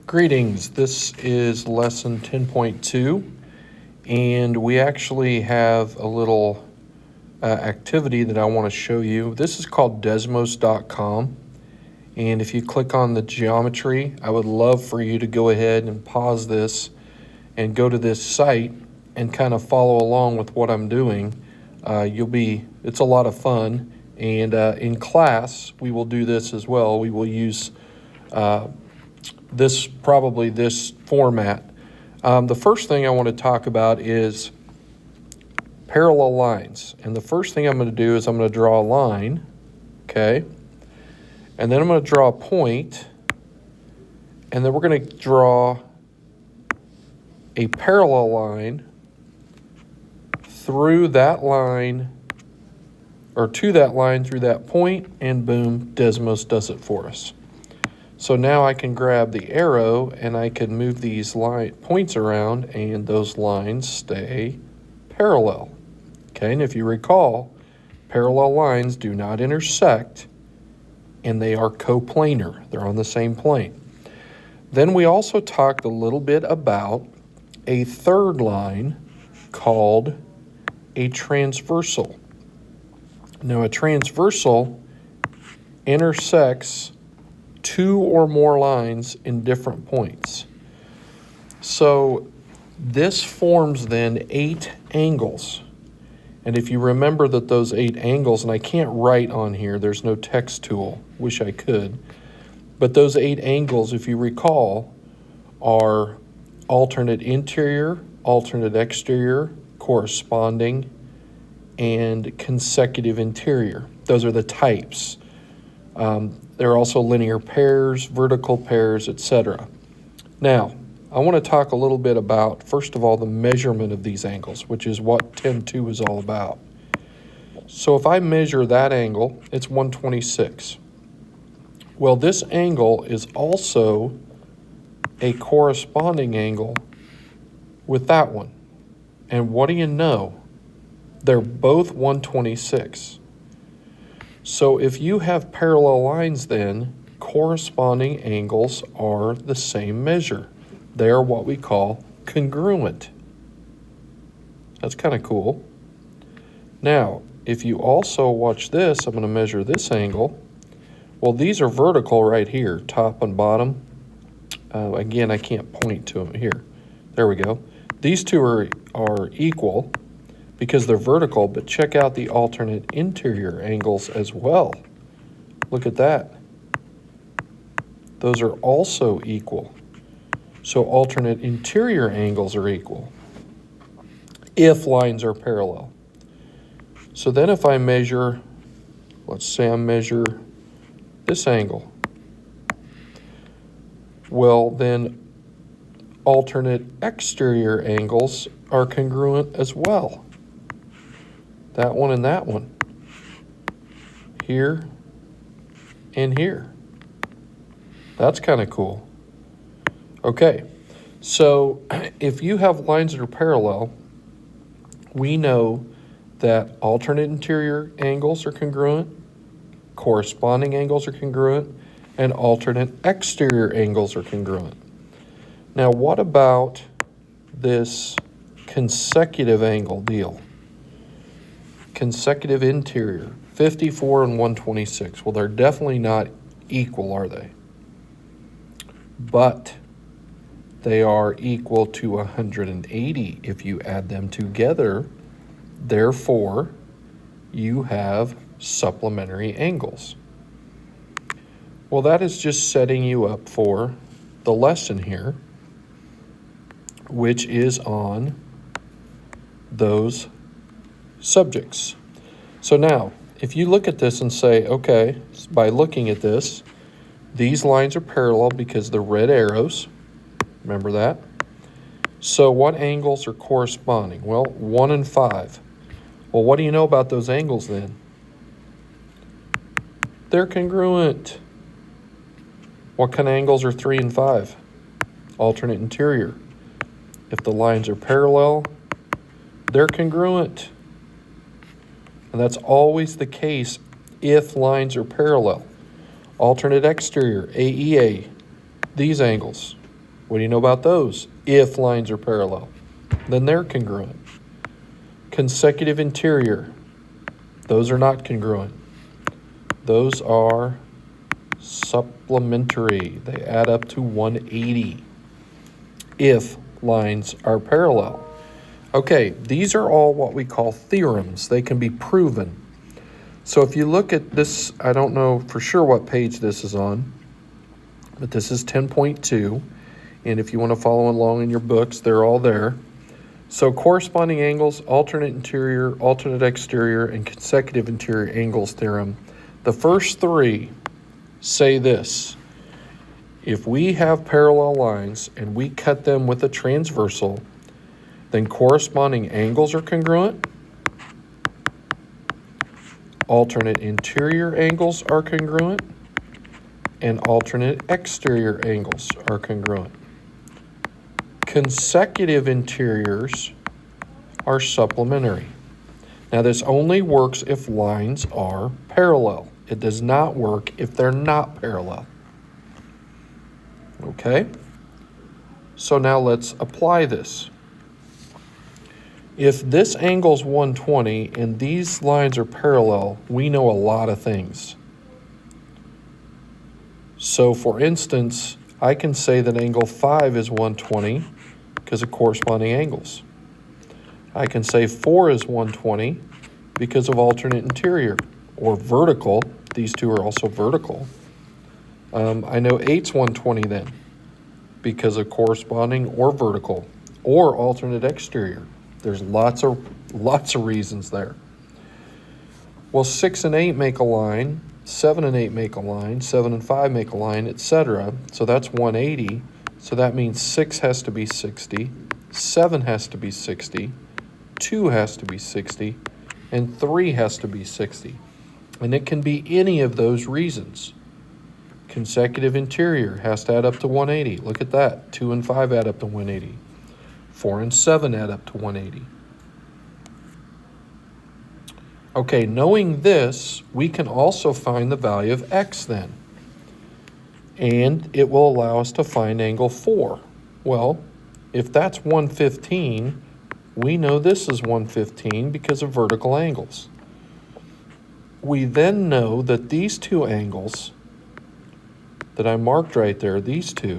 Greetings, this is lesson 10.2, and we actually have a little activity that I want to show you. This is called Desmos.com, and if you click on the geometry, I would love for you to go ahead and pause this and go to this site and kind of follow along with what I'm doing. It's a lot of fun, and in class, we will do this as well. We will use this format. The first thing I want to talk about is parallel lines. And the first thing I'm going to do is I'm going to draw a line, okay? And then I'm going to draw a point, and then we're going to draw a parallel line through that line, or to that line through that point, and boom, Desmos does it for us. So now I can grab the arrow and I can move these points around and those lines stay parallel. Okay, and if you recall, parallel lines do not intersect and they are coplanar. They're on the same plane. Then we also talked a little bit about a third line called a transversal. Now a transversal intersects two or more lines in different points. So this forms then 8 angles. And if you remember that those 8 angles, and I can't write on here, there's no text tool, wish I could, but those 8 angles, if you recall, are alternate interior, alternate exterior, corresponding, and consecutive interior. Those are the types. There are also linear pairs, vertical pairs, etc. Now, I want to talk a little bit about, first of all, the measurement of these angles, which is what 10.2 is all about. So if I measure that angle, it's 126. Well, this angle is also a corresponding angle with that one. And what do you know? They're both 126. So if you have parallel lines then, corresponding angles are the same measure. They are what we call congruent. That's kind of cool. Now, if you also watch this, I'm going to measure this angle. Well, these are vertical right here, top and bottom. Again, I can't point to them here. There we go. These two are equal because they're vertical, but check out the alternate interior angles as well. Look at that. Those are also equal. So alternate interior angles are equal if lines are parallel. So then if I measure, let's say I measure this angle. Well, then alternate exterior angles are congruent as well. That one and that one. Here and here. That's kind of cool. Okay, so if you have lines that are parallel, we know that alternate interior angles are congruent, corresponding angles are congruent, and alternate exterior angles are congruent. Now, what about this consecutive angle deal? Consecutive interior, 54 and 126. Well, they're definitely not equal, are they? But they are equal to 180 if you add them together. Therefore, you have supplementary angles. Well, that is just setting you up for the lesson here, which is on those subjects. So now, if you look at this and say, okay, by looking at this, these lines are parallel because they're red arrows. Remember that? So what angles are corresponding? Well, 1 and 5. Well, what do you know about those angles then? They're congruent. What kind of angles are 3 and 5? Alternate interior. If the lines are parallel, they're congruent. And that's always the case if lines are parallel. Alternate exterior, AEA, these angles, What do you know about those? If lines are parallel, then they're congruent. Consecutive interior, those are not congruent. Those are supplementary. They add up to 180 if lines are parallel. Okay, these are all what we call theorems. They can be proven. So if you look at this, I don't know for sure what page this is on, but this is 10.2. And if you want to follow along in your books, they're all there. So corresponding angles, alternate interior, alternate exterior, and consecutive interior angles theorem. The first three say this: if we have parallel lines and we cut them with a transversal, then corresponding angles are congruent, alternate interior angles are congruent, and alternate exterior angles are congruent. Consecutive interiors are supplementary. Now this only works if lines are parallel. It does not work if they're not parallel. Okay? So now let's apply this. If this angle's 120 and these lines are parallel, we know a lot of things. So for instance, I can say that angle 5 is 120 because of corresponding angles. I can say 4 is 120 because of alternate interior, or vertical. These two are also vertical. I know 8's 120 then because of corresponding or vertical or alternate exterior. There's lots of reasons there. Well, 6 and 8 make a line, 7 and 8 make a line, 7 and 5 make a line, etc. So that's 180. So that means 6 has to be 60, 7 has to be 60, 2 has to be 60, and 3 has to be 60. And it can be any of those reasons. Consecutive interior has to add up to 180. Look at that. 2 and 5 add up to 180. 4 and 7 add up to 180. Okay, knowing this, we can also find the value of x then. And it will allow us to find angle 4. Well, if that's 115, we know this is 115 because of vertical angles. We then know that these two angles that I marked right there, these two,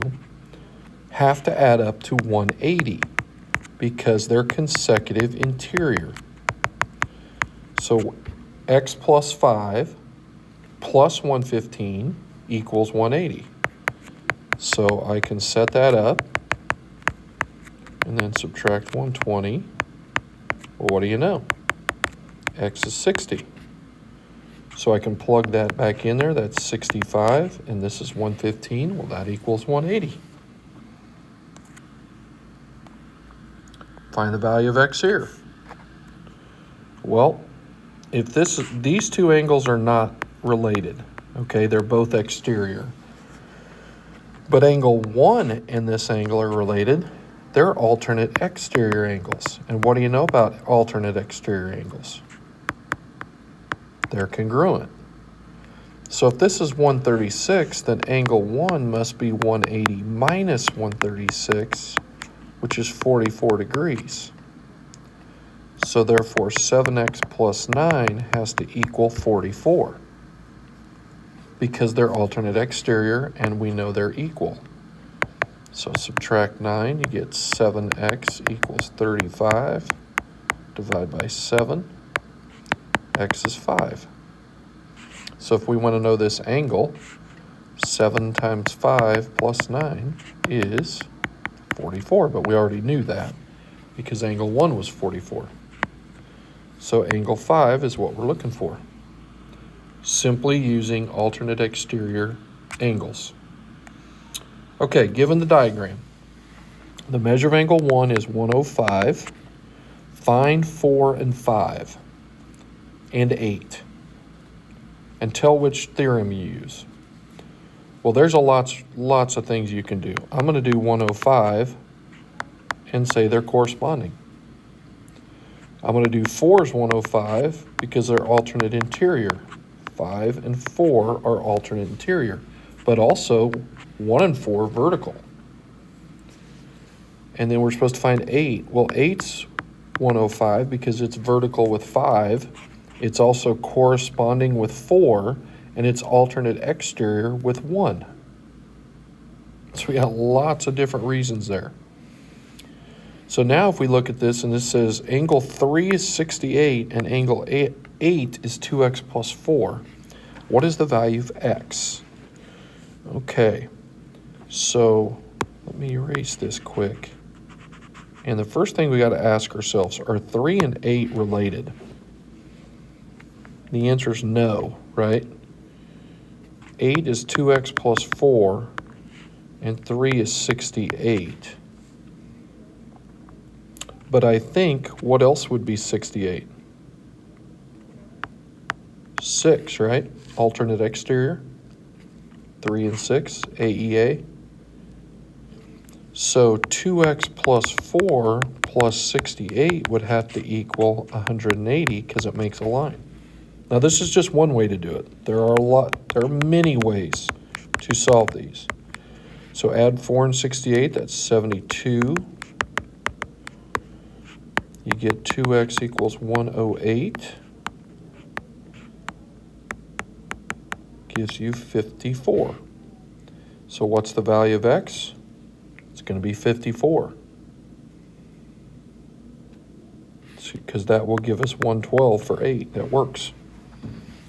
have to add up to 180 because they're consecutive interior. So x plus 5 plus 115 equals 180. So I can set that up and then subtract 120. Well, what do you know? X is 60. So I can plug that back in there. That's 65, and this is 115. Well, that equals 180. Find the value of x here. Well, if these two angles are not related, okay, they're both exterior, but angle 1 and this angle are related, they're alternate exterior angles. And what do you know about alternate exterior angles? They're congruent. So if this is 136, then angle 1 must be 180 minus 136, which is 44 degrees. So therefore 7x plus 9 has to equal 44 because they're alternate exterior and we know they're equal. So subtract 9, you get 7x equals 35. Divide by 7. X is 5. So if we want to know this angle, 7 times 5 plus 9 is 44, but we already knew that because angle 1 was 44. So angle 5 is what we're looking for, simply using alternate exterior angles. Okay, given the diagram, the measure of angle 1 is 105. Find 4 and 5 and 8 and tell which theorem you use. Well, there's lots of things you can do. I'm going to do 105 and say they're corresponding. I'm going to do 4 is 105 because they're alternate interior. 5 and 4 are alternate interior, but also 1 and 4 vertical. And then we're supposed to find 8. Well, 8's 105 because it's vertical with 5. It's also corresponding with 4, and it's alternate exterior with 1. So we got lots of different reasons there. So now if we look at this, and this says angle 3 is 68 and angle 8 is 2x plus 4. What is the value of x? Okay, so let me erase this quick. And the first thing we got to ask ourselves, are 3 and 8 related? The answer is no, right? 8 is 2x plus 4, and 3 is 68. But I think, what else would be 68? 6, right? Alternate exterior. 3 and 6, AEA. So 2x plus 4 plus 68 would have to equal 180 because it makes a line. Now this is just one way to do it. There are many ways to solve these. So add 4 and 68, that's 72. You get 2x equals 108. Gives you 54. So what's the value of x? It's going to be 54. Because that will give us 112 for 8. That works.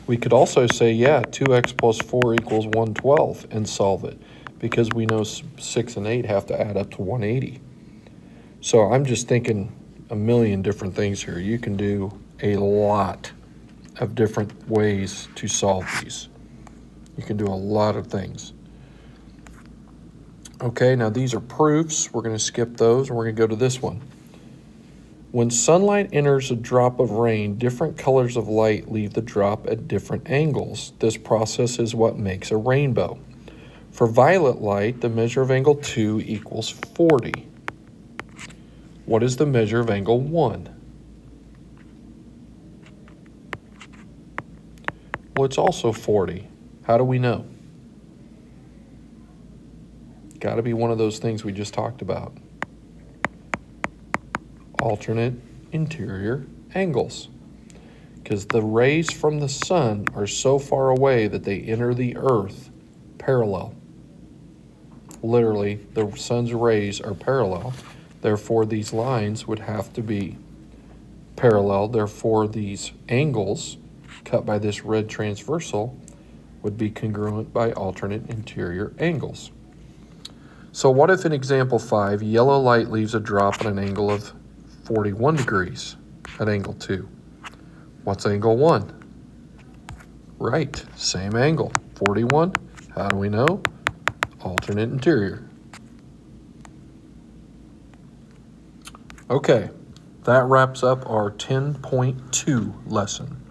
We could also say, yeah, 2x plus 4 equals 112 and solve it, because we know 6 and 8 have to add up to 180. So I'm just thinking a million different things here. You can do a lot of different ways to solve these. You can do a lot of things. Okay, now these are proofs. We're going to skip those, and we're going to go to this one. When sunlight enters a drop of rain, different colors of light leave the drop at different angles. This process is what makes a rainbow. For violet light, the measure of angle 2 equals 40. What is the measure of angle 1? Well, it's also 40. How do we know? Got to be one of those things we just talked about. Alternate interior angles. Because the rays from the sun are so far away that they enter the earth parallel. Literally, the sun's rays are parallel. Therefore, these lines would have to be parallel. Therefore, these angles cut by this red transversal would be congruent by alternate interior angles. So what if in example 5, yellow light leaves a drop at an angle of 41 degrees at angle 2? What's angle 1? Right, same angle, 41. How do we know? Alternate interior. Okay, that wraps up our 10.2 lesson.